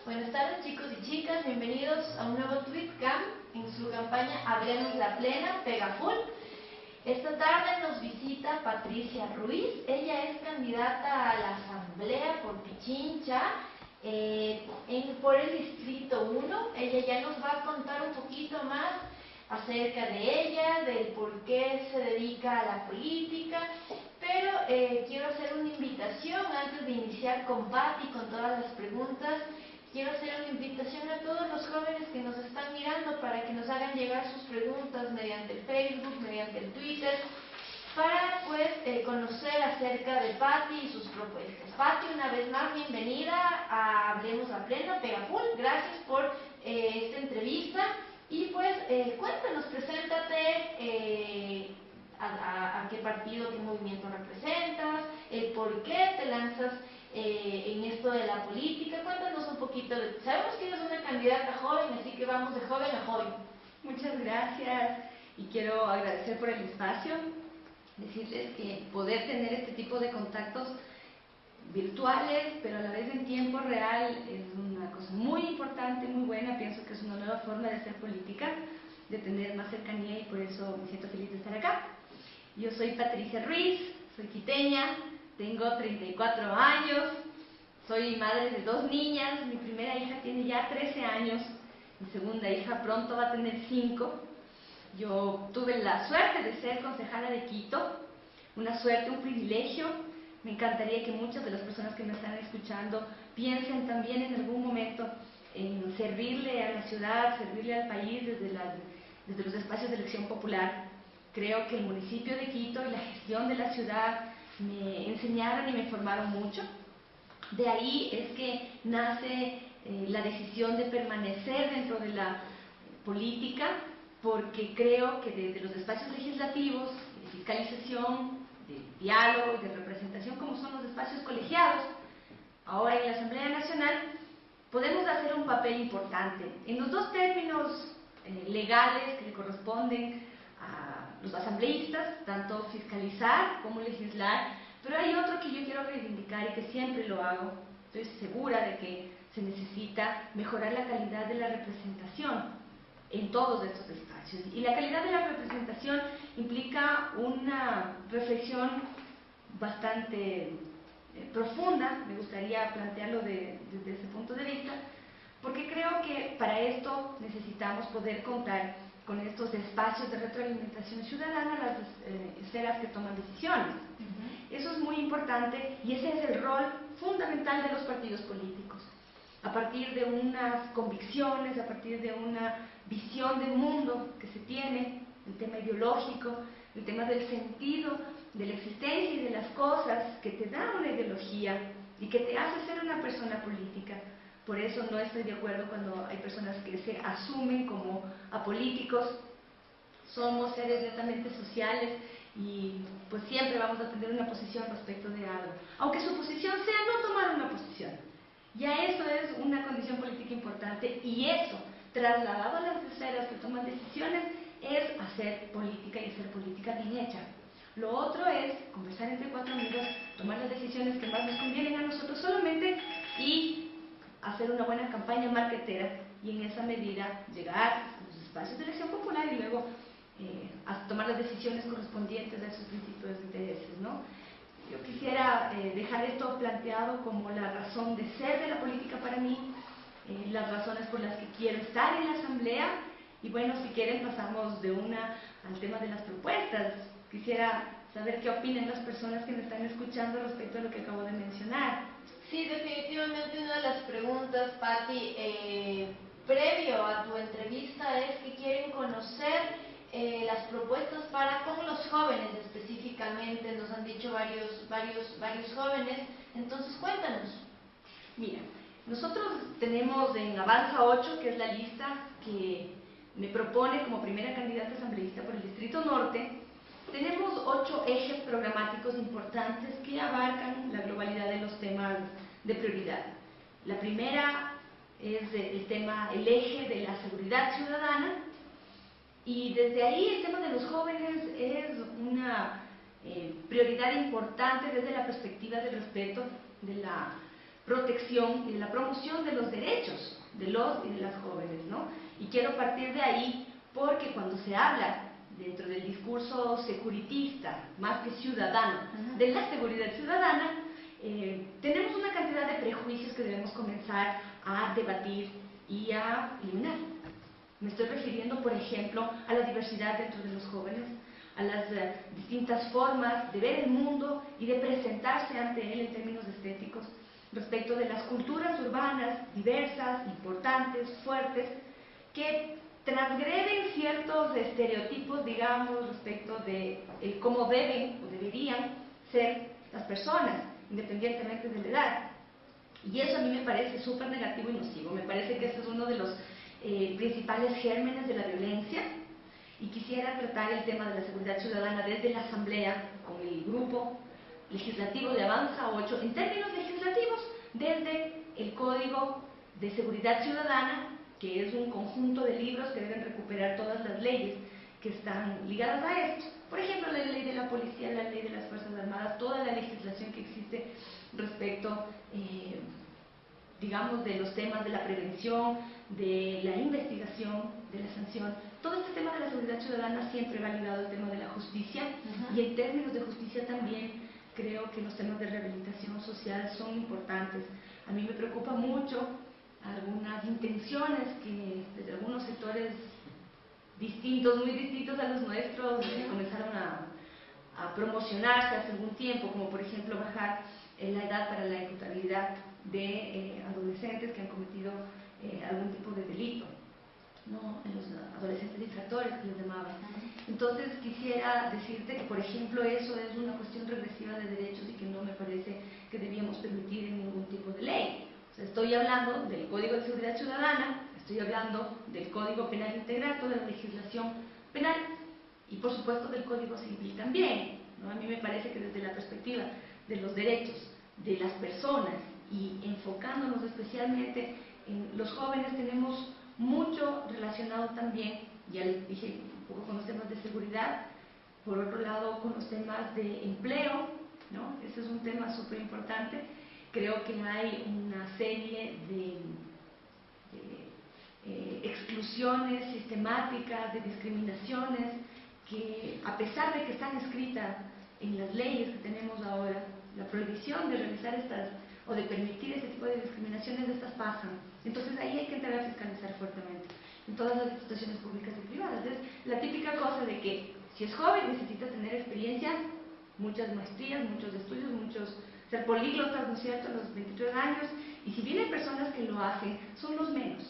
Buenas tardes chicos y chicas, bienvenidos a un nuevo Tweetcam en su campaña Hablemos la Plena, Pega Full. Esta tarde nos visita Patricia Ruiz, ella es candidata a la Asamblea por Pichincha, por el Distrito 1. Ella ya nos va a contar un poquito más acerca de ella, del por qué se dedica a la política, pero quiero hacer una invitación antes de iniciar con Pati, con todas las preguntas. Quiero hacer una invitación a todos los jóvenes que nos están mirando para que nos hagan llegar sus preguntas mediante el Facebook, mediante el Twitter, para conocer acerca de Pati y sus propuestas. Pati, una vez más, bienvenida a Hablemos la Plena, Pega Full. Gracias por esta entrevista. Y cuéntanos, preséntate, a qué partido, qué movimiento representas, el por qué te lanzas en esto de la política. Cuéntanos un poquito. Sabemos que eres una candidata joven, así que vamos de joven a joven. Muchas gracias y quiero agradecer por el espacio, decirles que poder tener este tipo de contactos virtuales, pero a la vez en tiempo real, es una cosa muy importante, muy buena. Pienso que es una nueva forma de hacer política, de tener más cercanía, y por eso me siento feliz de estar acá. Yo soy Patricia Ruiz, soy quiteña, tengo 34 años, soy madre de 2 niñas. Mi primera hija tiene ya 13 años, mi segunda hija pronto va a tener 5. Yo tuve la suerte de ser concejala de Quito, una suerte, un privilegio. Me encantaría que muchas de las personas que me están escuchando piensen también en algún momento en servirle a la ciudad, servirle al país desde los espacios de elección popular. Creo que el municipio de Quito y la gestión de la ciudad me enseñaron y me formaron mucho. De ahí es que nace la decisión de permanecer dentro de la política, porque creo que desde los espacios legislativos, de fiscalización, de diálogo y de representación, como son los espacios colegiados, ahora en la Asamblea Nacional, podemos hacer un papel importante en los dos términos legales que le corresponden a los asambleístas, tanto fiscalizar como legislar. Pero hay otro que yo quiero reivindicar y que siempre lo hago. Estoy segura de que se necesita mejorar la calidad de la representación en todos estos espacios. Y la calidad de la representación implica una reflexión bastante profunda. Me gustaría plantearlo desde ese punto de vista, porque creo que para esto necesitamos poder contar con estos espacios de retroalimentación ciudadana, las esferas que toman decisiones. Eso es muy importante y ese es el rol fundamental de los partidos políticos. A partir de unas convicciones, a partir de una visión del mundo que se tiene, el tema ideológico, el tema del sentido de la existencia y de las cosas, que te da una ideología y que te hace ser una persona política. Por eso no estoy de acuerdo cuando hay personas que se asumen como apolíticos. Somos seres netamente sociales y pues siempre vamos a tener una posición respecto de algo, aunque su posición sea no tomar una posición. Ya eso es una condición política importante, y eso, trasladado a las esferas que toman decisiones, es hacer política, y hacer política bien hecha. Lo otro es conversar entre 4 amigos, tomar las decisiones que más nos convienen a nosotros solamente y hacer una buena campaña marketera, y en esa medida llegar a los espacios de elección popular y luego a tomar las decisiones correspondientes a esos principios de intereses, ¿no? Yo quisiera dejar esto planteado como la razón de ser de la política para mí, las razones por las que quiero estar en la Asamblea. Y bueno, si quieren pasamos de una al tema de las propuestas. Quisiera saber qué opinan las personas que me están escuchando respecto a lo que acabo de mencionar. Sí, definitivamente una de las preguntas, Pati, previo a tu entrevista, es que quieren conocer las propuestas para con los jóvenes específicamente. Nos han dicho varios jóvenes. Entonces cuéntanos. Mira, nosotros tenemos en Avanza 8, que es la lista que me propone como primera candidata asambleísta por el Distrito Norte. Tenemos 8 ejes programáticos importantes que abarcan la globalidad de los temas de prioridad. La primera es el eje de la seguridad ciudadana, y desde ahí el tema de los jóvenes es una prioridad importante desde la perspectiva del respeto, de la protección y de la promoción de los derechos de los y de las jóvenes, ¿no? Y quiero partir de ahí porque cuando se habla dentro del discurso securitista, más que ciudadano, de la seguridad ciudadana, tenemos una cantidad de prejuicios que debemos comenzar a debatir y a eliminar. Me estoy refiriendo, por ejemplo, a la diversidad dentro de los jóvenes, a las distintas formas de ver el mundo y de presentarse ante él en términos estéticos, respecto de las culturas urbanas diversas, importantes, fuertes, que transgreden ciertos estereotipos, digamos, respecto de cómo deben o deberían ser las personas, independientemente de la edad. Y eso a mí me parece súper negativo y nocivo. Me parece que ese es uno de los principales gérmenes de la violencia. Y quisiera tratar el tema de la seguridad ciudadana desde la Asamblea, con el grupo legislativo de Avanza 8, en términos legislativos, desde el Código de Seguridad Ciudadana, que es un conjunto de libros que deben recuperar todas las leyes que están ligadas a esto. Por ejemplo, la ley de la policía, la ley de las Fuerzas Armadas, toda la legislación que existe respecto, digamos, de los temas de la prevención, de la investigación, de la sanción. Todo este tema de la seguridad ciudadana siempre va ligado al tema de la justicia, y en términos de justicia también creo que los temas de rehabilitación social son importantes. A mí me preocupa mucho algunas intenciones que desde algunos sectores distintos, muy distintos a los nuestros, comenzaron a promocionarse hace algún tiempo, como por ejemplo bajar la edad para la imputabilidad de adolescentes que han cometido algún tipo de delito, ¿no? En los adolescentes infractores que les llamaban. Entonces quisiera decirte que, por ejemplo, eso es una cuestión regresiva de derechos y que no me parece que debíamos permitir en ningún tipo de ley. O sea, estoy hablando del Código de Seguridad Ciudadana, estoy hablando del Código Penal Integral, toda la legislación penal, y por supuesto del Código Civil también, ¿no? A mí me parece que desde la perspectiva de los derechos de las personas y enfocándonos especialmente en los jóvenes, tenemos mucho relacionado también, ya les dije, un poco con los temas de seguridad, por otro lado con los temas de empleo, ¿no? Ese es un tema súper importante. Creo que hay una serie de exclusiones sistemáticas, de discriminaciones, que a pesar de que están escritas en las leyes que tenemos ahora, la prohibición de realizar estas o de permitir este tipo de discriminaciones, estas pasan. Entonces ahí hay que entrar a fiscalizar fuertemente en todas las instituciones públicas y privadas. Es la típica cosa de que si es joven necesita tener experiencia, muchas maestrías, muchos estudios, ser políglotas, ¿no es cierto?, a los 23 años, y si bien hay personas que lo hacen, son los menos,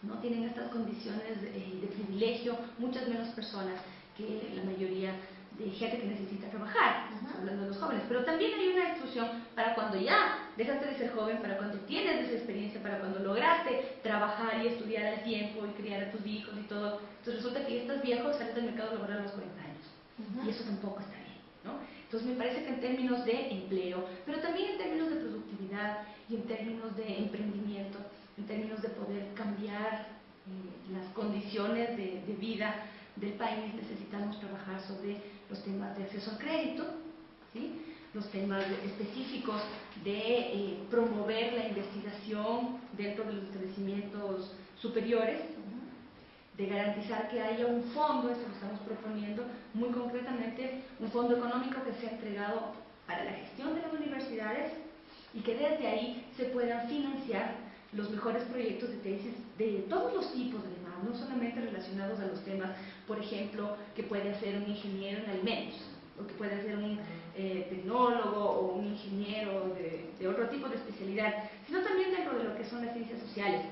no tienen estas condiciones de privilegio, muchas menos personas que la mayoría de gente que necesita trabajar, hablando de los jóvenes. Pero también hay una exclusión para cuando ya dejaste de ser joven, para cuando tienes esa experiencia, para cuando lograste trabajar y estudiar al tiempo y criar a tus hijos y todo. Entonces resulta que ya estás viejo, sales del mercado laboral a los 40 años. Y eso tampoco está bien, ¿no? Entonces me parece que en términos de empleo, pero también en términos de productividad y en términos de emprendimiento, en términos de poder cambiar las condiciones de vida del país, necesitamos trabajar sobre los temas de acceso al crédito, ¿sí?, los temas específicos de promover la investigación dentro de los establecimientos superiores, de garantizar que haya un fondo, eso lo estamos proponiendo muy concretamente, un fondo económico que sea entregado para la gestión de las universidades y que desde ahí se puedan financiar los mejores proyectos de tesis de todos los tipos, además, no solamente relacionados a los temas, por ejemplo, que puede hacer un ingeniero en alimentos, o que puede hacer un tecnólogo o un ingeniero de otro tipo de especialidad, sino también dentro de lo que son las ciencias sociales.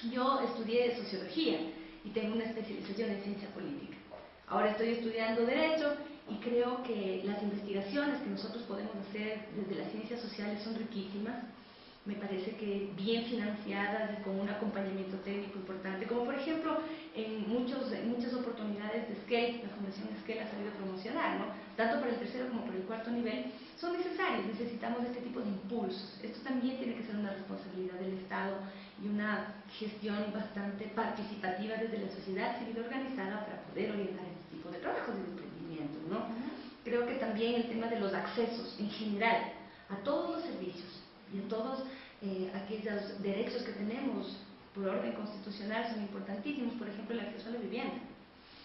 Yo estudié sociología y tengo una especialización en ciencia política. Ahora estoy estudiando Derecho y creo que las investigaciones que nosotros podemos hacer desde las ciencias sociales son riquísimas. Me parece que bien financiadas y con un acompañamiento técnico importante, como por ejemplo en muchas oportunidades de SCALE, la Fundación SCALE ha sabido promocionar, ¿no?, tanto para el tercero como para el cuarto nivel, son necesarios, necesitamos este tipo de impulsos. Esto también tiene que ser una responsabilidad del Estado y una gestión bastante participativa desde la sociedad civil organizada para poder orientar este tipo de trabajos y de emprendimiento, ¿no? Creo que también el tema de los accesos en general a todos los servicios, y en todos aquellos derechos que tenemos por orden constitucional son importantísimos, por ejemplo el acceso a la vivienda,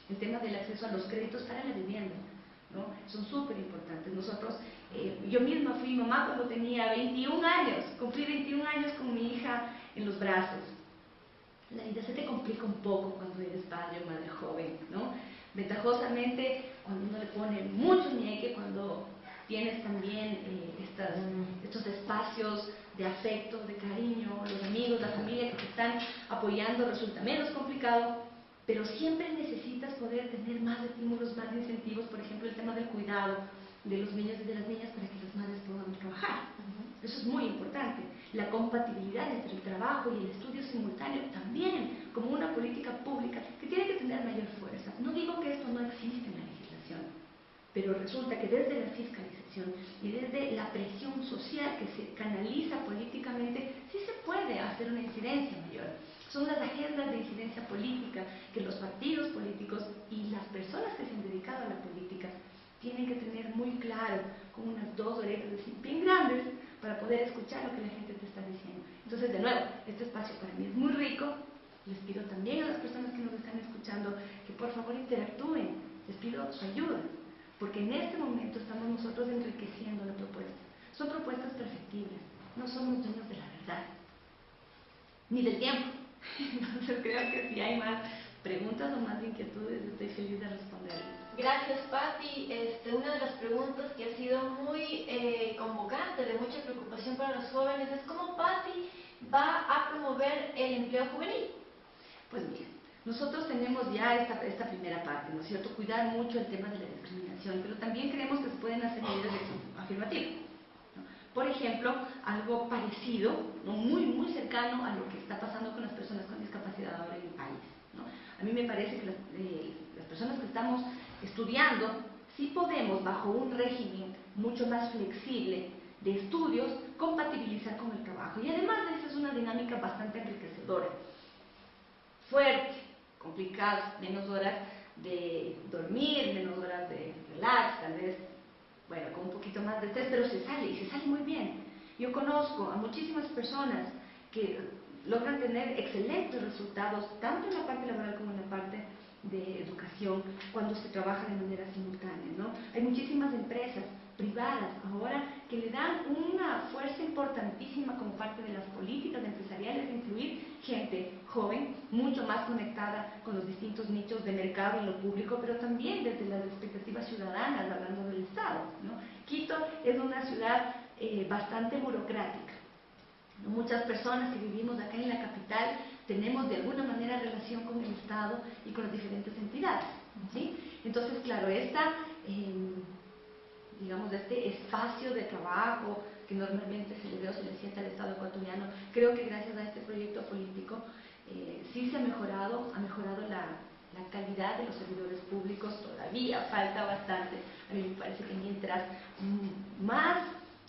el tema del acceso a los créditos para la vivienda, ¿no? Son súper importantes. Nosotros, yo misma fui mamá cuando tenía 21 años, cumplí 21 años con mi hija en los brazos. La vida se te complica un poco cuando eres padre o madre joven, ¿no? Ventajosamente, cuando uno le pone mucho ñeque, cuando tienes también estos espacios de afecto, de cariño, los amigos, la familia que te están apoyando, resulta menos complicado, pero siempre necesitas poder tener más estímulos, más incentivos, por ejemplo, el tema del cuidado de los niños y de las niñas para que las madres puedan trabajar. Eso es muy importante. La compatibilidad entre el trabajo y el estudio simultáneo también, como una política pública que tiene que tener mayor fuerza. No digo que esto no existe en la legislación, pero resulta que desde la fiscalización y desde la presión social que se canaliza políticamente, sí se puede hacer una incidencia mayor. Son las agendas de incidencia política que los partidos políticos y las personas que se han dedicado a la política tienen que tener muy claro, con unas dos orejas bien grandes, para poder escuchar lo que la gente te está diciendo. Entonces, de nuevo, este espacio para mí es muy rico. Les pido también a las personas que nos están escuchando que por favor interactúen. Les pido su ayuda, porque en este momento estamos nosotros enriqueciendo la propuesta. Son propuestas perfectibles, no somos dueños de la verdad, ni del tiempo. Entonces creo que si hay más preguntas o más inquietudes, estoy feliz de responderles. Gracias, Patti. Una de las preguntas que ha sido muy convocante, de mucha preocupación para los jóvenes, es cómo Patti va a promover el empleo juvenil. Pues mira, nosotros tenemos ya esta primera parte, ¿no es cierto? Cuidar mucho el tema de la discriminación, pero también creemos que se pueden hacer medidas afirmativas. Por ejemplo, algo parecido, ¿no? muy cercano a lo que está pasando con las personas con discapacidad ahora en el país, ¿no? A mí me parece que las personas que estamos estudiando, sí podemos, bajo un régimen mucho más flexible de estudios, compatibilizar con el trabajo. Y además esa es una dinámica bastante enriquecedora. Fuerte, complicado, menos horas de dormir, menos horas de relax, tal vez, bueno, con un poquito más de estrés, pero se sale, y se sale muy bien. Yo conozco a muchísimas personas que logran tener excelentes resultados, tanto en la parte laboral como en la parte de educación, cuando se trabaja de manera simultánea, ¿no? Hay muchísimas empresas privadas ahora que le dan una fuerza importantísima como parte de las políticas empresariales de incluir gente joven, mucho más conectada con los distintos nichos de mercado en lo público, pero también desde las expectativas ciudadanas, hablando del Estado, ¿no? Quito es una ciudad bastante burocrática. Muchas personas que vivimos acá en la capital tenemos de alguna manera relación con el Estado y con las diferentes entidades, ¿sí? Entonces, claro, digamos, este espacio de trabajo que normalmente se le ve o se le siente al Estado ecuatoriano, creo que gracias a este proyecto político sí se ha mejorado la calidad de los servidores públicos. Todavía falta bastante. A mí me parece que mientras más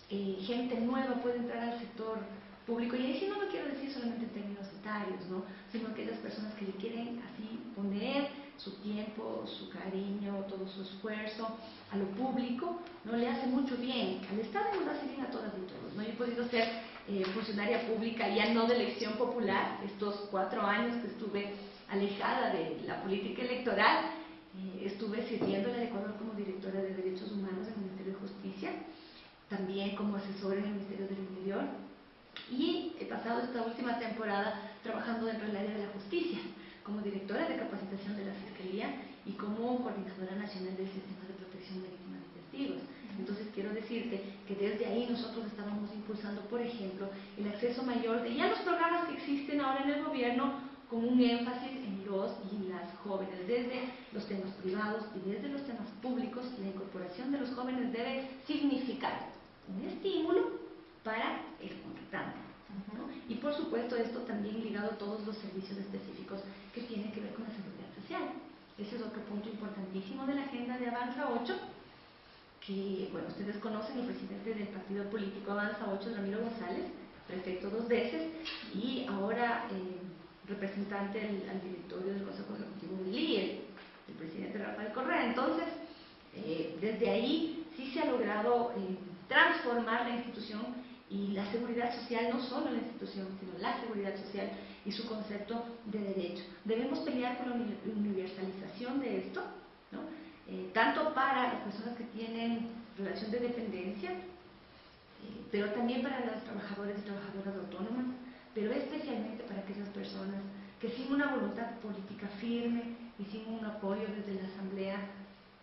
gente nueva puede entrar al sector público, y ahí sí no lo quiero decir solamente en términos etarios, ¿no? Sino aquellas personas que le quieren así poner su tiempo, su cariño, todo su esfuerzo a lo público, ¿no? Le hace mucho bien. Al Estado nos hace bien a todas y todos, ¿no? Yo he podido ser funcionaria pública ya no de elección popular, estos 4 años que estuve alejada de la política electoral, estuve sirviendo en el Ecuador como directora de Derechos Humanos en el Ministerio de Justicia, también como asesora en el Ministerio del Interior, y he pasado esta última temporada trabajando dentro del área de la justicia, como directora de capacitación de la Fiscalía y como coordinadora nacional del Sistema de Protección de Víctimas y Testigos. Entonces quiero decirte que desde ahí nosotros estábamos impulsando, por ejemplo, el acceso mayor de ya los programas que existen ahora en el gobierno, con un énfasis en los y las jóvenes, desde los temas privados y desde los temas públicos. La incorporación de los jóvenes debe significar un estímulo para el contratante, ¿no? Y por supuesto esto también ligado a todos los servicios específicos que tienen que ver con la seguridad social. Ese es otro punto importantísimo de la agenda de Avanza 8, que, bueno, ustedes conocen, el presidente del partido político Avanza 8, Ramiro González, prefecto 2 veces, y ahora representante al directorio del Consejo Ejecutivo del IES, el presidente Rafael Correa. Entonces, desde ahí sí se ha logrado transformar la institución Y la seguridad social, no solo la institución, sino la seguridad social y su concepto de derecho. Debemos pelear por la universalización de esto, ¿no? Tanto para las personas que tienen relación de dependencia, pero también para los trabajadores y trabajadoras autónomas, pero especialmente para aquellas personas que sin una voluntad política firme y sin un apoyo desde la Asamblea,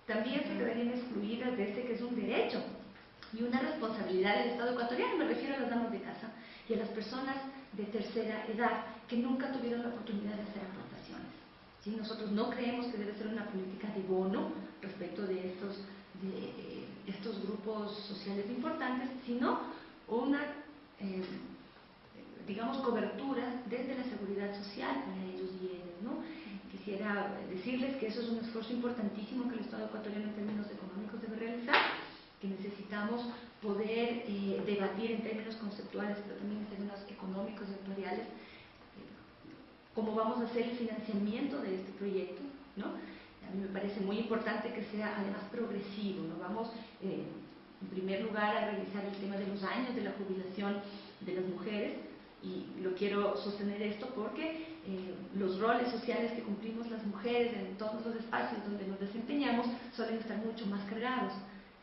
también se quedarían excluidas de este que es un derecho y una responsabilidad del Estado ecuatoriano. Me refiero a las damas de casa y a las personas de tercera edad que nunca tuvieron la oportunidad de hacer aportaciones. ¿Sí? Nosotros no creemos que debe ser una política de bono respecto de estos grupos sociales importantes, sino una, digamos, cobertura desde la seguridad social para ellos y ellas, ¿no? Quisiera decirles que eso es un esfuerzo importantísimo que el Estado ecuatoriano en términos económicos debe realizar, que necesitamos poder debatir en términos conceptuales, pero también en términos económicos y actuariales, cómo vamos a hacer el financiamiento de este proyecto, ¿no? A mí me parece muy importante que sea además progresivo, ¿no? Vamos en primer lugar a revisar el tema de los años de la jubilación de las mujeres, y lo quiero sostener esto porque los roles sociales que cumplimos las mujeres en todos los espacios donde nos desempeñamos suelen estar mucho más cargados.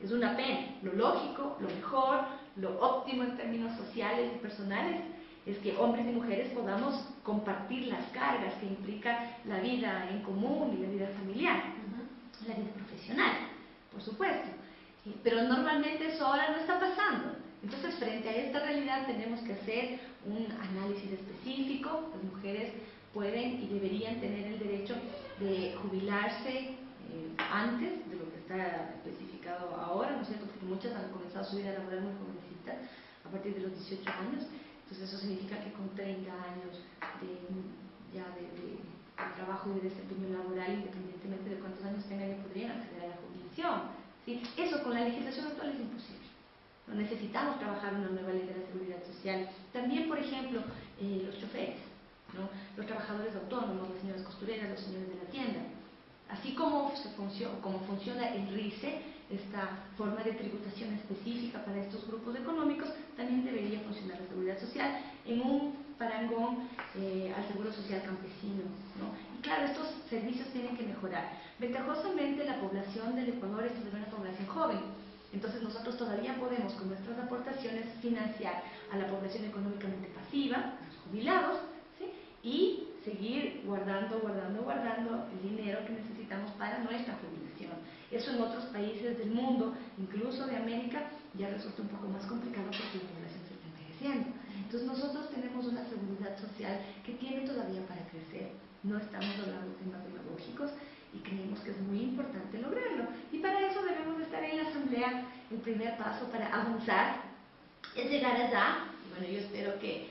Es una pena. Lo lógico, lo mejor, lo óptimo en términos sociales y personales es que hombres y mujeres podamos compartir las cargas que implica la vida en común y la vida familiar, la vida profesional, por supuesto. Pero normalmente eso ahora no está pasando. Entonces, frente a esta realidad tenemos que hacer un análisis específico. Las mujeres pueden y deberían tener el derecho de jubilarse antes de lo que está especificado ahora, ¿no es cierto? Porque muchas han comenzado su vida laboral muy jovencitas, a partir de los 18 años. Entonces eso significa que con 30 años de trabajo y de desempeño laboral, independientemente de cuántos años tengan, ya podrían acceder a la jubilación, ¿sí? Eso con la legislación actual es imposible. No necesitamos trabajar una nueva ley de la seguridad social. También, por ejemplo, los choferes, ¿no? Los trabajadores autónomos, las señoras costureras, los señores de la tienda. Así como funciona el RICE, esta forma de tributación específica para estos grupos económicos, también debería funcionar la seguridad social en un parangón al seguro social campesino, ¿no? Y claro, estos servicios tienen que mejorar. Ventajosamente, la población del Ecuador es una población joven. Entonces nosotros todavía podemos con nuestras aportaciones financiar a la población económicamente pasiva, a los jubilados, ¿sí? Y seguir guardando el dinero que necesitamos para nuestra jubilación. Eso en otros países del mundo, incluso de América, ya resulta un poco más complicado porque la población se está envejeciendo. Entonces nosotros tenemos una seguridad social que tiene todavía para crecer. No estamos hablando de temas demagógicos y creemos que es muy importante lograrlo. Y para eso debemos estar en la Asamblea. El primer paso para avanzar es llegar allá. Bueno, yo espero que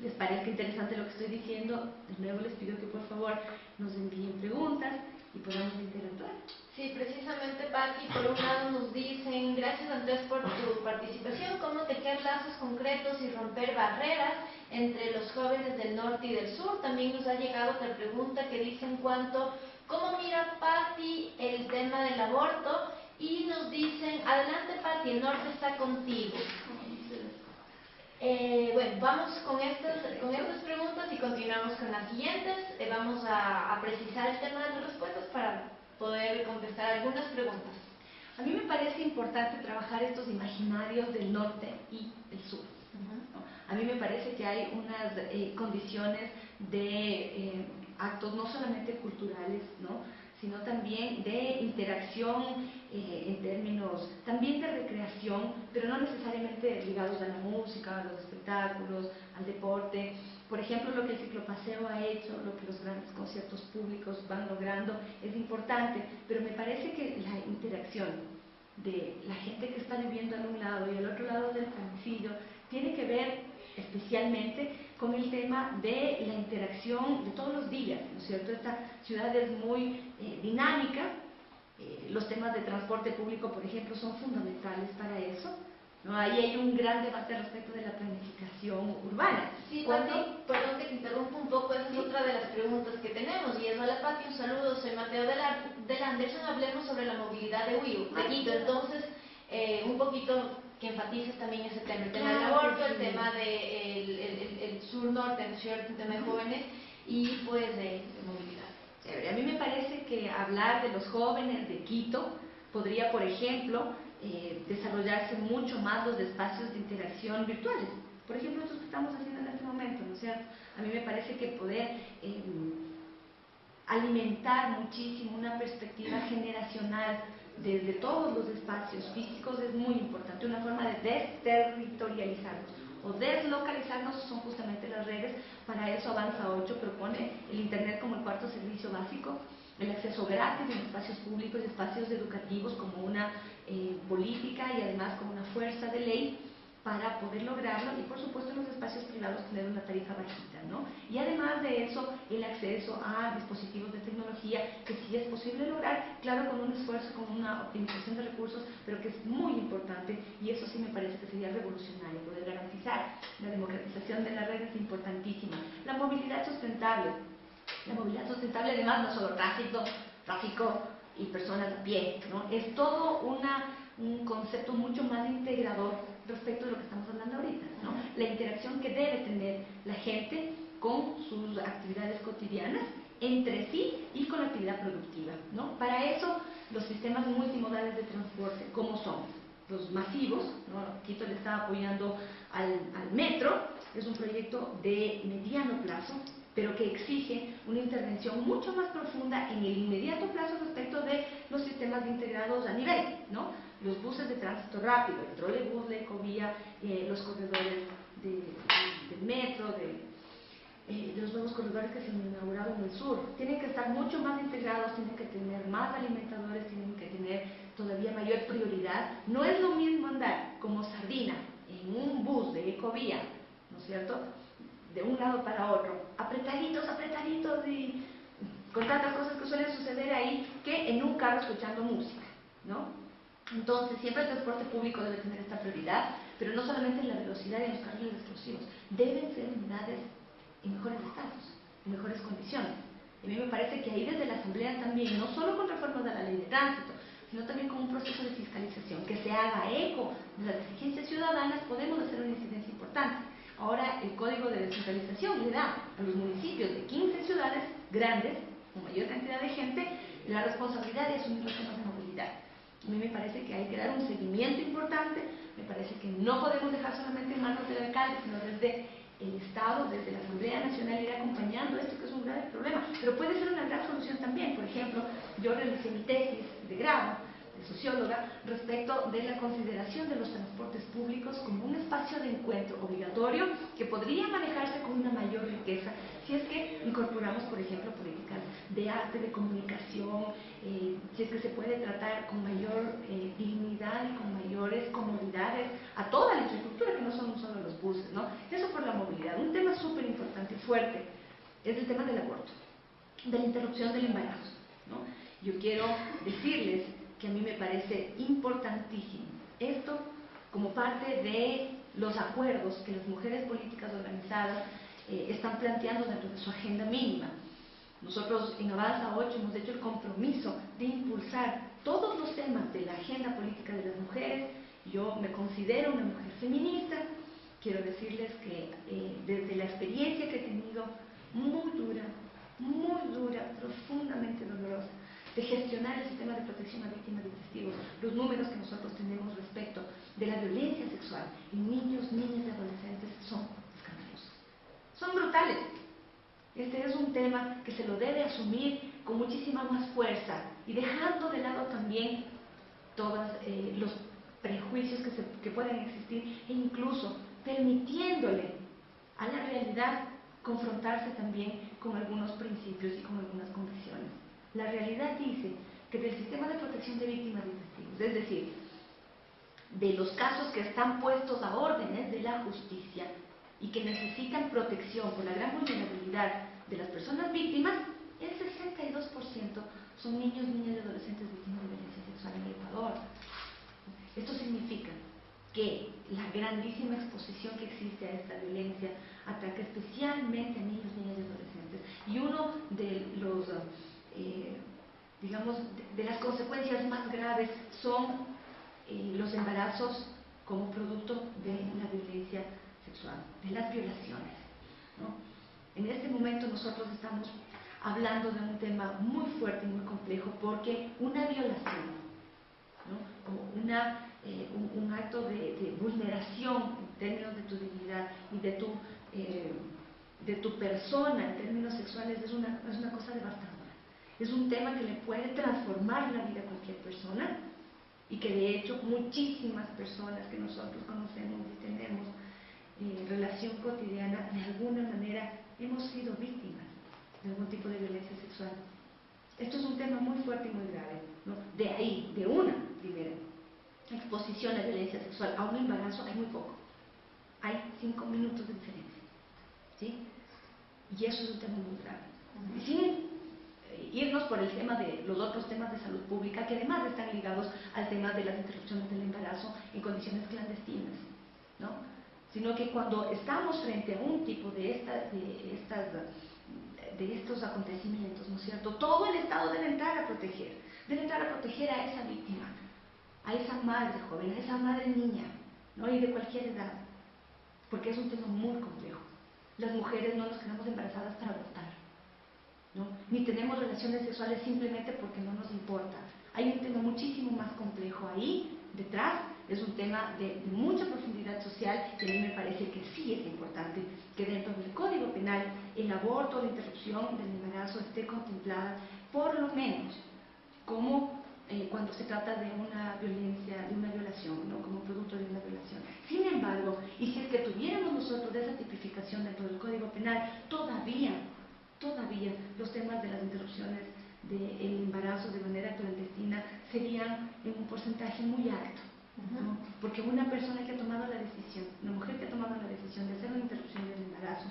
les parezca interesante lo que estoy diciendo. De nuevo les pido que por favor nos envíen preguntas y podamos interactuar. Sí, precisamente, Patti, por un lado nos dicen: gracias Andrés por tu participación, cómo tejer lazos concretos y romper barreras entre los jóvenes del norte y del sur. También nos ha llegado otra pregunta que dice en cuanto: ¿cómo mira Patti el tema del aborto? Y nos dicen: adelante Patti, el norte está contigo. Bueno, vamos con estas preguntas y continuamos con las siguientes. Vamos a precisar el tema de las respuestas para poder contestar algunas preguntas. A mí me parece importante trabajar estos imaginarios del norte y del sur. ¿No? A mí me parece que hay unas condiciones de actos no solamente culturales, ¿no? Sino también de interacción en términos también de recreación, pero no necesariamente ligados a la música, a los espectáculos, al deporte. Por ejemplo, lo que el ciclopaseo ha hecho, lo que los grandes conciertos públicos van logrando es importante, pero me parece que la interacción de la gente que está viviendo al un lado y al otro lado del pasillo tiene que ver especialmente con el tema de la interacción de todos los días, ¿no es cierto? Esta ciudad es muy dinámica, los temas de transporte público, por ejemplo, son fundamentales para eso, ¿no? Ahí hay un gran debate respecto de la planificación urbana. Sí, Patti, perdón que te interrumpa un poco, esa es otra de las preguntas que tenemos, y es: hola Patti, un saludo, soy Mateo del Anderson, hablemos sobre la movilidad de Quito. Entonces, un poquito que enfatices también ese tema, el tema del Claro, aborto, sí. el tema de el sur-norte, ¿no es cierto?, el tema de jóvenes y pues de movilidad. Chévere. A mí me parece que hablar de los jóvenes de Quito podría, por ejemplo, desarrollarse mucho más los espacios de interacción virtuales. Por ejemplo, estos que estamos haciendo en este momento, ¿no es cierto? A mí me parece que poder alimentar muchísimo una perspectiva generacional desde todos los espacios físicos es muy importante, una forma de desterritorializarlos o deslocalizarnos son justamente las redes. Para eso Avanza 8 propone el Internet como el cuarto servicio básico, el acceso gratis en espacios públicos y espacios educativos como una política y además como una fuerza de ley para poder lograrlo, y por supuesto en los espacios privados tener una tarifa bajita, ¿no? Y además de eso, el acceso a dispositivos de tecnología que sí es posible lograr, claro, con un esfuerzo, con una optimización de recursos, pero que es muy importante, y eso sí me parece que sería revolucionario, poder garantizar la democratización de la red es importantísima. La movilidad sustentable además no es solo tráfico y personas a pie, ¿no? Es todo un concepto mucho más integrador respecto de lo que estamos hablando ahorita, ¿no? La interacción que debe tener la gente con sus actividades cotidianas, entre sí y con la actividad productiva, ¿no? Para eso, los sistemas multimodales de transporte, ¿cómo son? Los masivos, ¿no? Quito le está apoyando al metro, es un proyecto de mediano plazo, pero que exige una intervención mucho más profunda en el inmediato plazo respecto de los sistemas integrados a nivel, ¿no? Los buses de tránsito rápido, el trolebús, la ecovía, los corredores del metro, de los nuevos corredores que se han inaugurado en el sur. Tienen que estar mucho más integrados, tienen que tener más alimentadores, tienen que tener todavía mayor prioridad. No es lo mismo andar como sardina en un bus de ecovía, ¿no es cierto?, de un lado para otro, apretaditos y con tantas cosas que suelen suceder ahí, que en un carro escuchando música, ¿no? Entonces, siempre el transporte público debe tener esta prioridad, pero no solamente en la velocidad y en los carriles explosivos, deben ser unidades en mejores estados, en mejores condiciones. Y a mí me parece que ahí desde la Asamblea también, no solo con reformas de la ley de tránsito, sino también con un proceso de fiscalización que se haga eco de las exigencias ciudadanas, podemos hacer una incidencia importante. Ahora el Código de Descentralización le da a los municipios de 15 ciudades grandes, con mayor cantidad de gente, la responsabilidad de asumir los temas de movilidad. A mí me parece que hay que dar un seguimiento importante, me parece que no podemos dejar solamente en manos del alcalde, sino desde el Estado, desde la Asamblea Nacional, ir acompañando esto que es un grave problema, pero puede ser una gran solución también. Por ejemplo, yo realicé mi tesis de grado de socióloga respecto de la consideración de los transportes públicos como un espacio de encuentro obligatorio que podría manejarse con una mayor riqueza si es que incorporamos, por ejemplo, políticas de arte, de comunicación, si es que se puede tratar con mayor dignidad y con mayores comodidades a toda la infraestructura, que no son solo los buses, ¿no? Eso por la movilidad. Un tema súper importante y fuerte es el tema del aborto, de la interrupción del embarazo, ¿no? Yo quiero decirles que a mí me parece importantísimo esto como parte de los acuerdos que las mujeres políticas organizadas están planteando dentro de su agenda mínima. Nosotros en Avanza 8 hemos hecho el compromiso de impulsar todos los temas de la agenda política de las mujeres. Yo me considero una mujer feminista. Quiero decirles que desde la experiencia que he tenido, muy dura, profundamente dolorosa, de gestionar el sistema de protección a víctimas y testigos, los números que nosotros tenemos respecto de la violencia sexual en niños, niñas y adolescentes son escandalosos, son brutales. Este es un tema que se lo debe asumir con muchísima más fuerza y dejando de lado también todos los prejuicios que pueden existir e incluso permitiéndole a la realidad confrontarse también con algunos principios y con algunas convicciones. La realidad dice que del sistema de protección de víctimas y testigos, es decir, de los casos que están puestos a órdenes de la justicia y que necesitan protección por la gran vulnerabilidad de las personas víctimas, el 62% son niños, niñas y adolescentes víctimas de violencia sexual en el Ecuador. Esto significa que la grandísima exposición que existe a esta violencia ataca especialmente a niños, niñas y adolescentes. Y uno de los, digamos, de las consecuencias más graves son los embarazos como producto de la violencia sexual, de las violaciones, ¿no? En este momento nosotros estamos hablando de un tema muy fuerte y muy complejo, porque una violación, ¿no?, o un acto de vulneración en términos de tu dignidad y de tu persona en términos sexuales es una cosa devastadora. Es un tema que le puede transformar la vida a cualquier persona, y que de hecho muchísimas personas que nosotros conocemos y tenemos relación cotidiana, de alguna manera hemos sido víctimas de algún tipo de violencia sexual. Esto es un tema muy fuerte y muy grave, ¿no? De ahí, de una primera exposición a violencia sexual a un embarazo, hay muy poco. Hay 5 minutos de diferencia, ¿sí? Y eso es un tema muy grave. Sin irnos por el tema de los otros temas de salud pública, que además están ligados al tema de las interrupciones del embarazo en condiciones clandestinas, ¿no? Sino que cuando estamos frente a un tipo de estos acontecimientos, ¿no es cierto?, todo el Estado debe entrar a proteger a esa víctima, a esa madre joven, a esa madre niña, ¿no?, y de cualquier edad, porque es un tema muy complejo. Las mujeres no nos quedamos embarazadas para abortar, ¿no?, ni tenemos relaciones sexuales simplemente porque no nos importa. Hay un tema muchísimo más complejo ahí detrás. Es un tema de mucha profundidad social, y a mí me parece que sí es importante que dentro del Código Penal el aborto, la interrupción del embarazo esté contemplada por lo menos como cuando se trata de una violencia, de una violación, ¿no?, como producto de una violación. Sin embargo, y si es que tuviéramos nosotros esa tipificación dentro del Código Penal, todavía los temas de las interrupciones del embarazo de manera clandestina serían en un porcentaje muy alto, ¿no? Porque una persona que ha tomado la decisión, una mujer que ha tomado la decisión de hacer una interrupción del embarazo,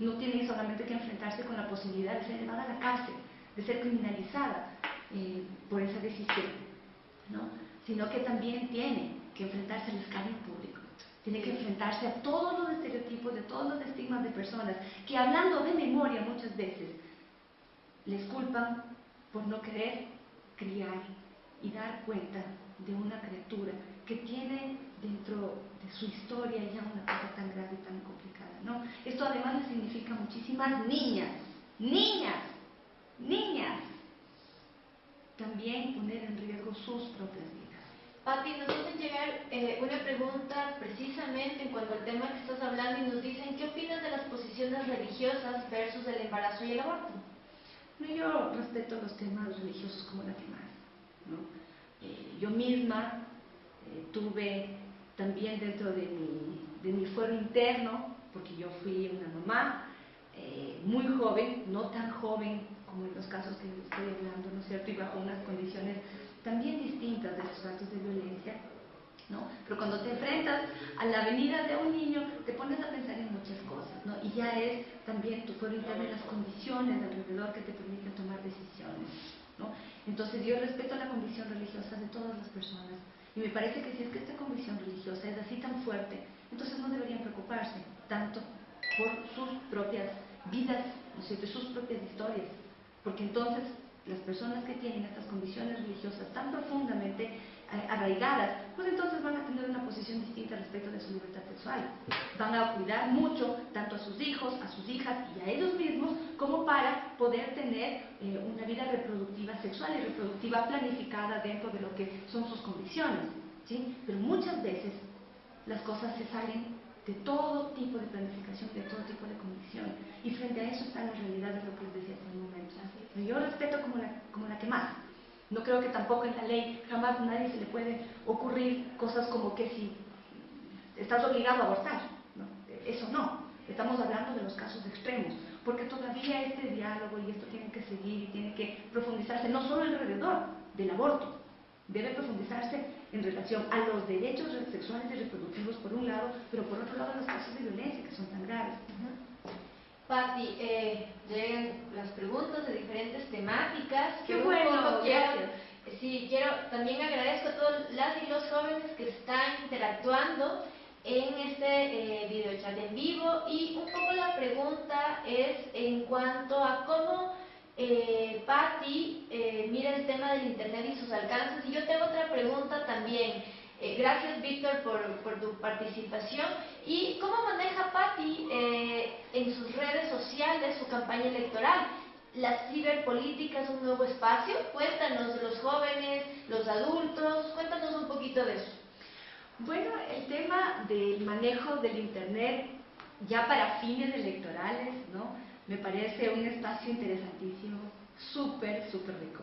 no tiene solamente que enfrentarse con la posibilidad de ser llevada a la cárcel, de ser criminalizada por esa decisión, ¿no?, sino que también tiene que enfrentarse al escarnio público. Tiene que enfrentarse a todos los estereotipos, de todos los estigmas de personas que, hablando de memoria muchas veces, les culpan por no querer criar y dar cuenta de una criatura que tiene dentro de su historia ya una cosa tan grave y tan complicada, ¿no? Esto además le significa muchísimas niñas, también poner en riesgo sus propias vidas. Pati, nos hacen llegar una pregunta precisamente en cuanto al tema que estás hablando, y nos dicen: ¿qué opinas de las posiciones religiosas versus el embarazo y el aborto? Yo respeto los temas religiosos como la que más, ¿no? Yo misma tuve también dentro de mi fuero interno, porque yo fui una mamá muy joven, no tan joven como en los casos que les estoy hablando, ¿no es cierto?, y bajo unas condiciones también distintas de los actos de violencia, ¿no? Pero cuando te enfrentas a la venida de un niño, te pones a pensar en muchas cosas, ¿no? Y ya es también tu fuero interno y las condiciones alrededor que te permiten tomar decisiones, ¿no? Entonces yo respeto la convicción religiosa de todas las personas, y me parece que si es que esta convicción religiosa es así tan fuerte, entonces no deberían preocuparse tanto por sus propias vidas, ¿no es cierto?, sus propias historias, porque entonces las personas que tienen estas condiciones religiosas tan profundamente arraigadas, pues entonces van a tener una posición distinta respecto de su libertad sexual. Van a cuidar mucho tanto a sus hijos, a sus hijas y a ellos mismos, como para poder tener una vida reproductiva, sexual y reproductiva planificada dentro de lo que son sus convicciones, ¿sí? Pero muchas veces las cosas se salen de todo tipo de planificación, de todo tipo de convicción, y frente a eso está la realidad de lo que les decía hace un momento. Yo respeto como la que más. No creo que tampoco en la ley jamás a nadie se le puede ocurrir cosas como que si estás obligado a abortar, ¿no? Eso no. Estamos hablando de los casos extremos, porque todavía este diálogo y esto tiene que seguir y tiene que profundizarse no solo alrededor del aborto, debe profundizarse en relación a los derechos sexuales y reproductivos por un lado, pero por otro lado los casos de violencia que son tan graves. Pati, llegan las preguntas de diferentes temáticas. ¡Qué bueno! Quiero, también agradezco a todas las y los jóvenes que están interactuando en este videochat en vivo, y un poco la pregunta es en cuanto a cómo Pati mira el tema del internet y sus alcances. Y yo tengo otra pregunta también. Gracias, Víctor, por tu participación. ¿Y cómo maneja Patti en sus redes sociales su campaña electoral? ¿La ciberpolítica es un nuevo espacio? Cuéntanos, los jóvenes, los adultos, cuéntanos un poquito de eso. Bueno, el tema del manejo del Internet ya para fines electorales, ¿no? Me parece un espacio interesantísimo, súper rico.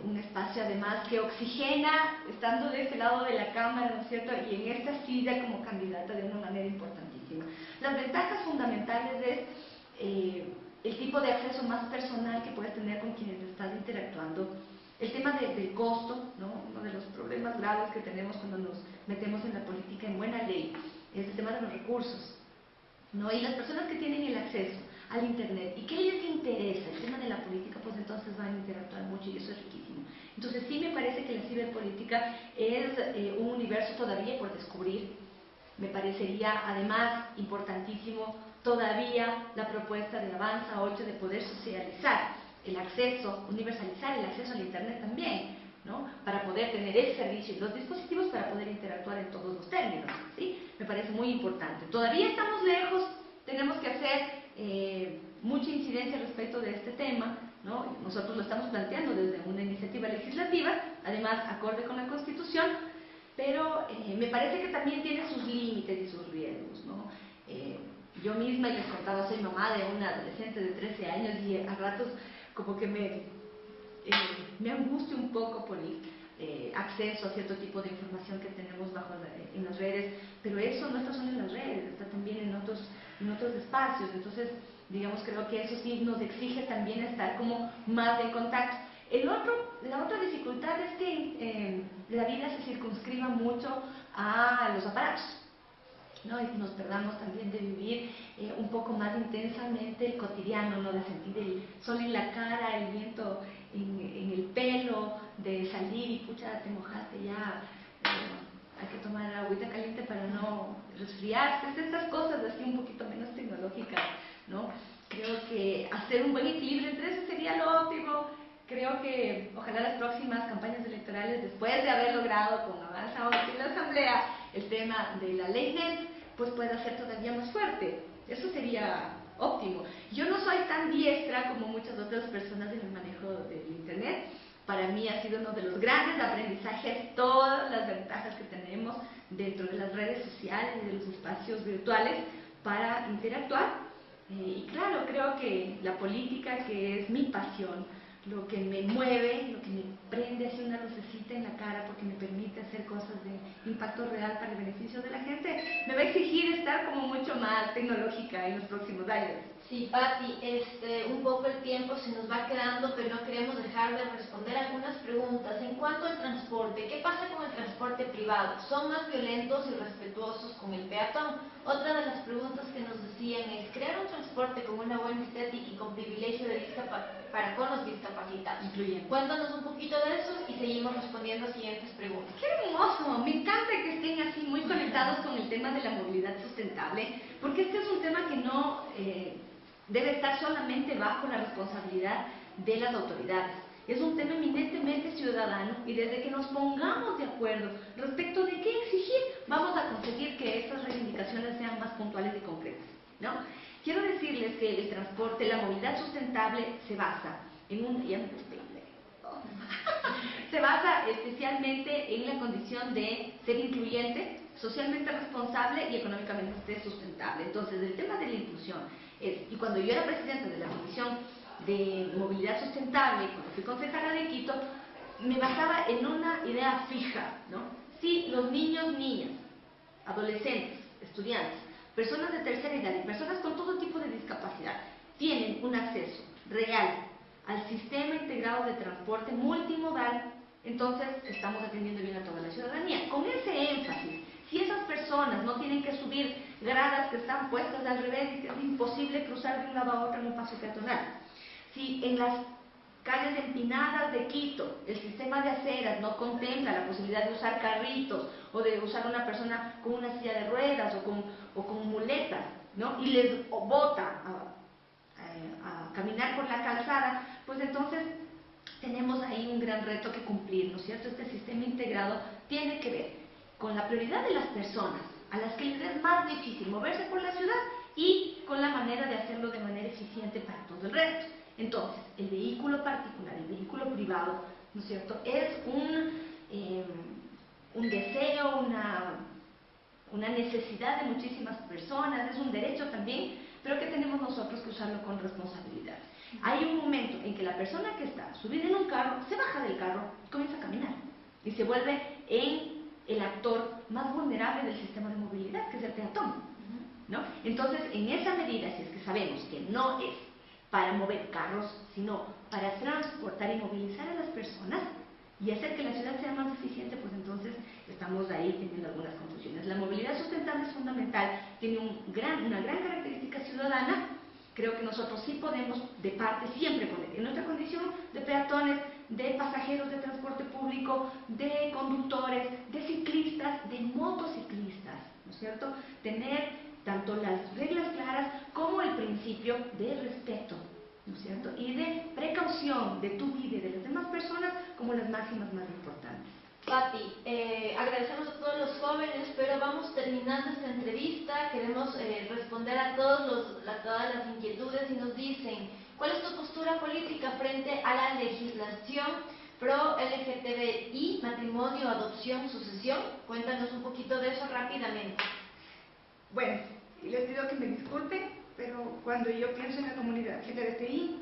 Un espacio además que oxigena, estando de este lado de la Cámara, ¿no es cierto?, y en esta silla como candidata de una manera importantísima. Las ventajas fundamentales es el tipo de acceso más personal que puedes tener con quienes estás interactuando. El tema del costo, ¿no? Uno de los problemas graves que tenemos cuando nos metemos en la política en buena ley es el tema de los recursos, ¿no? Y las personas que tienen el acceso al Internet y que les interesa el tema de la política, pues entonces van a interactuar mucho y eso es riquísimo. Entonces sí me parece que la ciberpolítica es un universo todavía por descubrir. Me parecería además importantísimo todavía la propuesta de Avanza 8 de poder socializar el acceso, universalizar el acceso al Internet también, ¿no? Para poder tener el servicio y los dispositivos para poder interactuar en todos los términos, ¿sí? Me parece muy importante. Todavía estamos lejos, tenemos que hacer mucha incidencia respecto de este tema, ¿no? Nosotros lo estamos planteando desde una iniciativa legislativa, además acorde con la Constitución, pero me parece que también tiene sus límites y sus riesgos, ¿no? Yo misma, y les contaba, soy mamá de una adolescente de 13 años y a ratos como que me angustio un poco por el acceso a cierto tipo de información que tenemos en las redes, pero eso no está solo en las redes, está también en otros espacios. Entonces, digamos, creo que eso sí nos exige también estar como más en contacto. La otra dificultad es que la vida se circunscriba mucho a los aparatos, ¿no? Y nos perdamos también de vivir un poco más intensamente el cotidiano, ¿no? De sentir el sol en la cara, el viento en el pelo, de salir y pucha, te mojaste ya, hay que tomar agüita caliente para no resfriarse, estas cosas así un poquito menos tecnológicas, ¿no? Creo que hacer un buen equilibrio entre eso sería lo óptimo. Creo que ojalá las próximas campañas electorales, después de haber logrado con Avanza 8 en la Asamblea el tema de la ley NET, pues pueda ser todavía más fuerte. Eso sería óptimo. Yo no soy tan diestra como muchas otras personas en el manejo del Internet. Para mí ha sido uno de los grandes aprendizajes todas las ventajas que tenemos dentro de las redes sociales y de los espacios virtuales para interactuar. Y claro, creo que la política, que es mi pasión, lo que me mueve, lo que me prende así una lucecita en la cara porque me permite hacer cosas de impacto real para el beneficio de la gente, me va a exigir estar como mucho más tecnológica en los próximos años. Sí, Patti, un poco el tiempo se nos va quedando, pero no queremos dejar de responder algunas preguntas. En cuanto al transporte, ¿qué pasa con el transporte privado? ¿Son más violentos y respetuosos con el peatón? Otra de las preguntas que nos decían es, crear un transporte con una buena estética y con privilegio de para con los discapacitados. Incluyendo. Cuéntanos un poquito de eso y seguimos respondiendo a siguientes preguntas. ¡Qué hermoso! Me encanta que estén así muy conectados con el tema de la movilidad sustentable, porque este es un tema que no debe estar solamente bajo la responsabilidad de las autoridades. Es un tema eminentemente ciudadano y desde que nos pongamos de acuerdo respecto de qué exigir, vamos a conseguir que estas reivindicaciones sean más puntuales y concretas, ¿no? Quiero decirles que el transporte, la movilidad sustentable se basa en se basa especialmente en la condición de ser incluyente, socialmente responsable y económicamente sustentable. Entonces, el tema de la inclusión y cuando yo era presidenta de la Comisión de Movilidad Sustentable, cuando fui concejala de Quito, me basaba en una idea fija, ¿no? Si los niños, niñas, adolescentes, estudiantes, personas de tercera edad y personas con todo tipo de discapacidad tienen un acceso real al sistema integrado de transporte multimodal, entonces estamos atendiendo bien a toda la ciudadanía. Con ese énfasis, si esas personas no tienen que subir gradas que están puestas al revés y que es imposible cruzar de un lado a otro en un paso peatonal, si en las calles empinadas de Quito el sistema de aceras no contempla la posibilidad de usar carritos o de usar una persona con una silla de ruedas o con muletas, ¿no? Y les bota a caminar por la calzada, pues entonces tenemos ahí un gran reto que cumplir, ¿no es cierto? Este sistema integrado tiene que ver con la prioridad de las personas, a las que les es más difícil moverse por la ciudad y con la manera de hacerlo de manera eficiente para todo el resto. Entonces, el vehículo particular, el vehículo privado, ¿no es cierto?, es un deseo, una necesidad de muchísimas personas, es un derecho también, pero que tenemos nosotros que usarlo con responsabilidad. Hay un momento en que la persona que está subida en un carro, se baja del carro y comienza a caminar y se vuelve en el actor más vulnerable del sistema de movilidad, que es el peatón, ¿no? Entonces, en esa medida, si es que sabemos que no es para mover carros, sino para transportar y movilizar a las personas y hacer que la ciudad sea más eficiente, pues entonces estamos ahí teniendo algunas confusiones. La movilidad sustentable es fundamental, tiene una gran característica ciudadana. Creo que nosotros sí podemos, de parte, siempre poner en nuestra condición de peatones, de pasajeros de transporte público, de conductores, de ciclistas, de motociclistas, ¿no es cierto?, tener tanto las reglas claras como el principio de respeto, ¿no es cierto?, y de precaución de tu vida y de las demás personas como las máximas más importantes. Pati, agradecemos a todos los jóvenes, pero vamos terminando esta entrevista. Queremos responder a todas las inquietudes y nos dicen, ¿cuál es tu postura política frente a la legislación pro LGTBI, matrimonio, adopción, sucesión? Cuéntanos un poquito de eso rápidamente. Bueno, y les pido que me disculpen, pero cuando yo pienso en la comunidad LGTBI,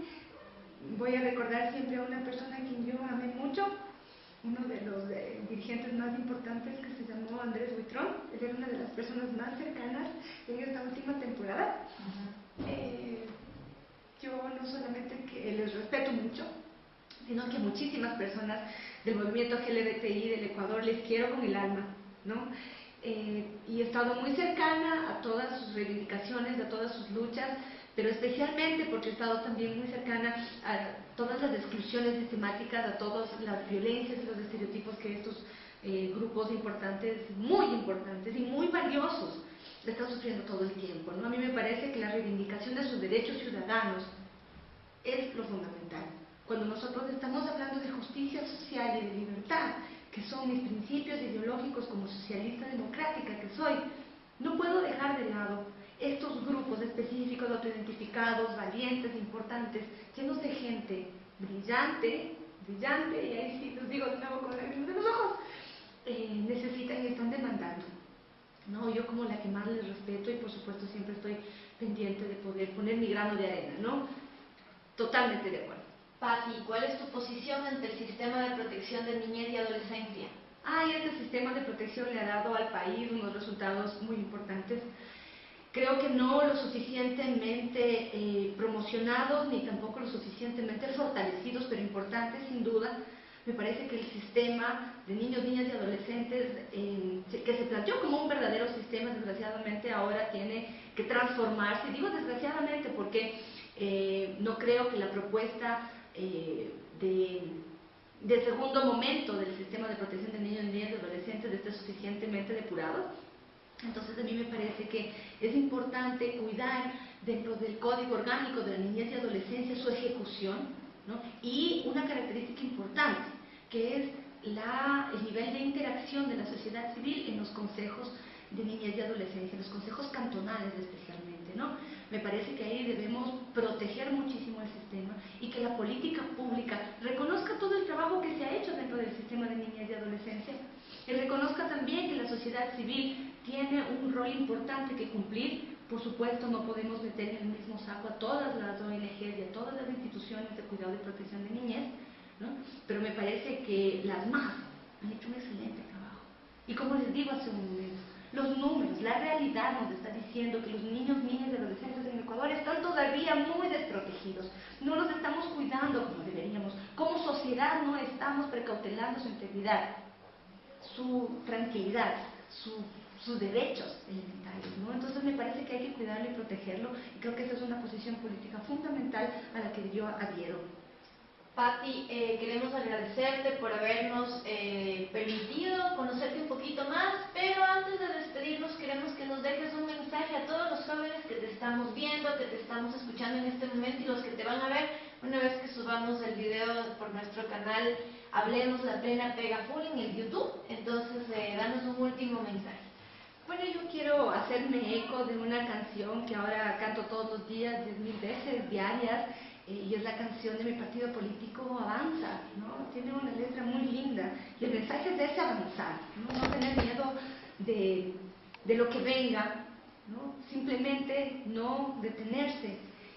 voy a recordar siempre a una persona a quien yo amé mucho, uno de los dirigentes más importantes, que se llamó Andrés Buitrón. Él era una de las personas más cercanas en esta última temporada. Yo no solamente que les respeto mucho, sino que muchísimas personas del movimiento LGBTI del Ecuador les quiero con el alma, ¿no? Y he estado muy cercana a todas sus reivindicaciones, a todas sus luchas, pero especialmente porque he estado también muy cercana a todas las exclusiones sistemáticas, a todas las violencias y los estereotipos que estos grupos importantes y muy valiosos están sufriendo todo el tiempo, ¿no? A mí me parece que la reivindicación de sus derechos ciudadanos es lo fundamental. Cuando nosotros estamos hablando de justicia social y de libertad, que son mis principios ideológicos como socialista democrática que soy, no puedo dejar de lado estos grupos específicos, autoidentificados, valientes, importantes, llenos de gente brillante, y ahí sí los digo de nuevo con lágrimas de los ojos, necesitan y están demandando, ¿no? Yo como la que más les respeto y por supuesto siempre estoy pendiente de poder poner mi grano de arena, ¿no? Totalmente de acuerdo. Pati, ¿cuál es tu posición ante el sistema de protección de niñez y adolescencia? Este sistema de protección le ha dado al país unos resultados muy importantes. Creo que no lo suficientemente promocionados ni tampoco lo suficientemente fortalecidos, pero importantes sin duda. Me parece que el sistema de niños, niñas y adolescentes que se planteó como un verdadero sistema, desgraciadamente ahora tiene que transformarse. Digo desgraciadamente porque no creo que la propuesta del segundo momento del sistema de protección de niños, niñas y adolescentes esté suficientemente depurado. Entonces a mí me parece que es importante cuidar dentro del Código Orgánico de la Niñez y Adolescencia su ejecución, ¿no? Y una característica importante, que es el nivel de interacción de la sociedad civil en los consejos de niñez y adolescencia, los consejos cantonales especialmente, ¿no? Me parece que ahí debemos proteger muchísimo el sistema y que la política pública reconozca todo el trabajo que se ha hecho dentro del sistema de niñez y adolescencia y reconozca también que la sociedad civil tiene un rol importante que cumplir. Por supuesto, no podemos meter en el mismo saco a todas las ONGs y a todas las instituciones de cuidado y protección de niñez, ¿no? Pero me parece que las más han hecho un excelente trabajo. Y como les digo hace un momento, los números, la realidad nos está diciendo que los niños, niñas y adolescentes en Ecuador están todavía muy desprotegidos. No los estamos cuidando como deberíamos. Como sociedad no estamos precautelando su integridad, su tranquilidad, sus derechos elementales, ¿no? Entonces me parece que hay que cuidarlo y protegerlo, y creo que esa es una posición política fundamental a la que yo adhiero. Pati, queremos agradecerte por habernos permitido conocerte un poquito más, pero antes de despedirnos queremos que nos dejes un mensaje a todos los jóvenes que te estamos viendo, que te estamos escuchando en este momento y los que te van a ver una vez que subamos el video por nuestro canal Hablemos la Plena Pega Full en el YouTube. Entonces, danos un último mensaje. Bueno, yo quiero hacerme eco de una canción que ahora canto todos los días, 10.000 veces diarias, y es la canción de mi partido político Avanza, ¿no? Tiene una letra muy linda y el mensaje es de ese avanzar, no tener miedo de lo que venga, ¿no? Simplemente no detenerse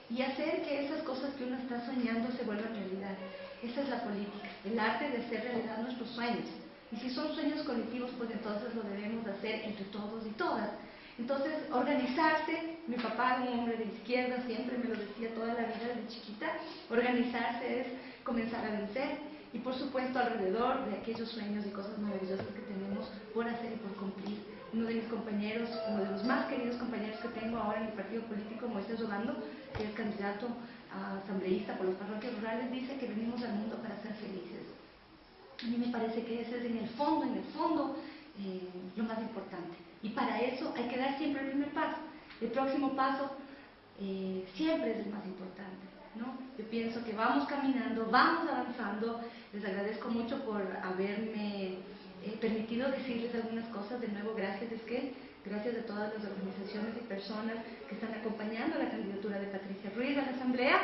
y hacer que esas cosas que uno está soñando se vuelvan realidad. Esa es la política, el arte de hacer realidad nuestros sueños. Y si son sueños colectivos, pues entonces lo debemos hacer entre todos y todas. Entonces, organizarse, mi papá, un hombre de izquierda, siempre me lo decía toda la vida desde chiquita, organizarse es comenzar a vencer y por supuesto alrededor de aquellos sueños y cosas maravillosas que tenemos por hacer y por cumplir. Uno de mis compañeros, uno de los más queridos compañeros que tengo ahora en el partido político, Moisés Obando, que es candidato a asambleísta por las parroquias rurales, dice que venimos al mundo para ser felices. A mí me parece que ese es en el fondo, lo más importante. Y para eso hay que dar siempre el primer paso. El próximo paso siempre es el más importante, ¿no? Yo pienso que vamos caminando, vamos avanzando. Les agradezco mucho por haberme permitido decirles algunas cosas. De nuevo, gracias, gracias a todas las organizaciones y personas que están acompañando la candidatura de Patricia Ruiz a la Asamblea.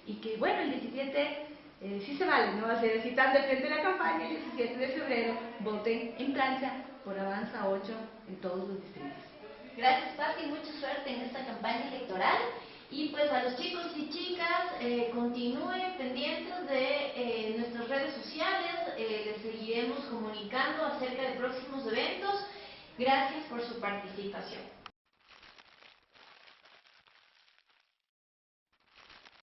Y que, bueno, el 17... sí se vale, ¿no? Si están de frente de la campaña, el 17 de febrero, voten en plancha por Avanza 8 en todos los distritos. Gracias, Pati, mucha suerte en esta campaña electoral. Y pues a los chicos y chicas, continúen pendientes de nuestras redes sociales, les seguiremos comunicando acerca de próximos eventos. Gracias por su participación.